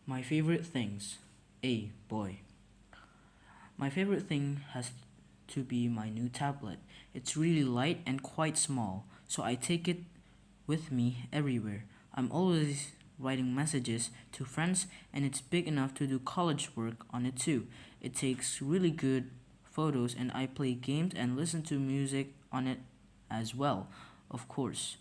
My favorite things. A boy. My favorite thing has to be my new tablet. It's really light and quite small, so I take it with me everywhere. I'm always writing messages to friends, and it's big enough to do college work on it too. It takes really good photos, and I play games and listen to music on it as well, of course.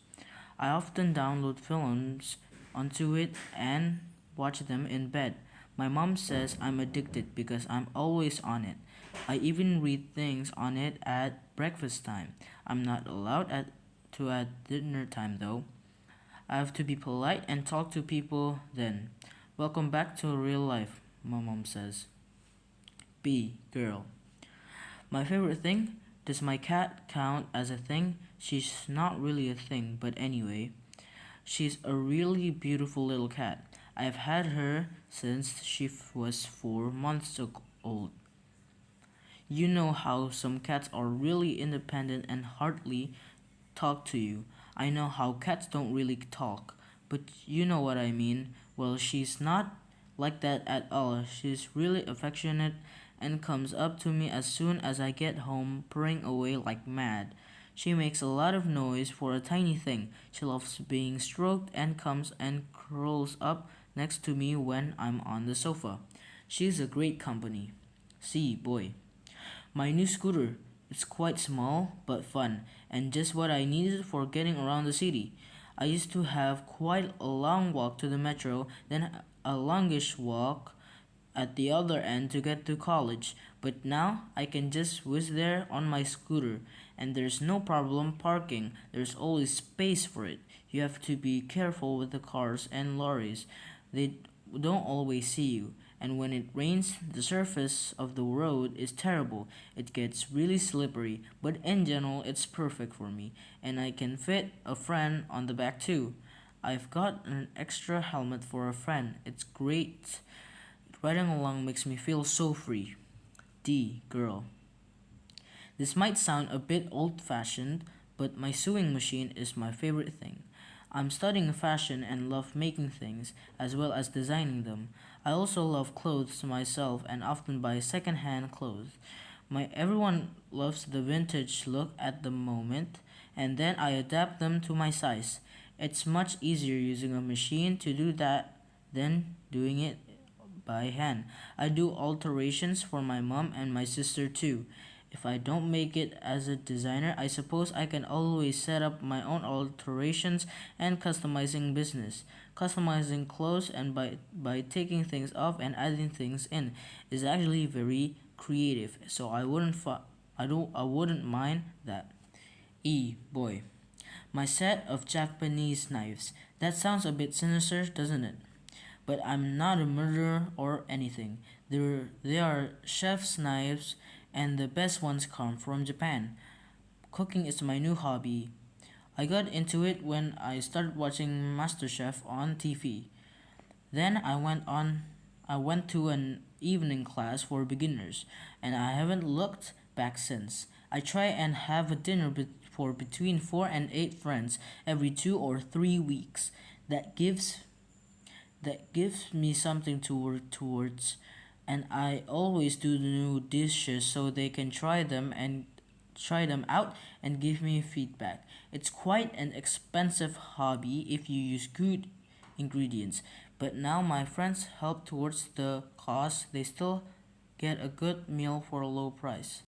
I often download films onto it and watch them in bed. My mom says I'm addicted because I'm always on it. I even read things on it at breakfast time. I'm not allowed at dinner time though. I have to be polite and talk to people then. Welcome back to real life, my mom says. B. Girl. My favorite thing? Does my cat count as a thing? She's not really a thing, but anyway. She's a really beautiful little cat. I've had her since she was 4 months old. You know how some cats are really independent and hardly talk to you. I know how cats don't really talk, but you know what I mean. Well, she's not like that at all. She's really affectionate and comes up to me as soon as I get home, purring away like mad. She makes a lot of noise for a tiny thing. She loves being stroked and comes and curls up next to me when I'm on the sofa. She's a great company. See, boy. My new scooter. It's quite small but fun, and just what I needed for getting around the city. I used to have quite a long walk to the metro, then a longish walk at the other end to get to college, but now I can just whiz there on my scooter, and there's no problem parking. There's always space for it. You have to be careful with the cars and lorries. They don't always see you. And when it rains, the surface of the road is terrible. It gets really slippery, but in general, it's perfect for me, and I can fit a friend on the back too. I've got an extra helmet for a friend. It's great. Riding along makes me feel so free. D. Girl. This might sound a bit old fashioned, but my sewing machine is my favorite thing. I'm studying fashion and love making things, as well as designing them. I also love clothes myself and often buy second-hand clothes. Everyone loves the vintage look at the moment, and then I adapt them to my size. It's much easier using a machine to do that than doing it by hand. I do alterations for my mom and my sister too. If I don't make it as a designer, I suppose I can always set up my own alterations and customizing business. Customizing clothes and by taking things off and adding things in is actually very creative. So I wouldn't mind that. E. Boy. My set of Japanese knives. That sounds a bit sinister, doesn't it? But I'm not a murderer or anything. They are chef's knives, and the best ones come from Japan. Cooking is my new hobby. I got into it when I started watching MasterChef on TV. Then I went to an evening class for beginners, and I haven't looked back since. I try and have a dinner for between 4 and 8 friends every 2 or 3 weeks. That gives that gives me something to work towards, and I always do new dishes so they can try them out and give me feedback. It's quite an expensive hobby if you use good ingredients, but now my friends help towards the cost. They still get a good meal for a low price.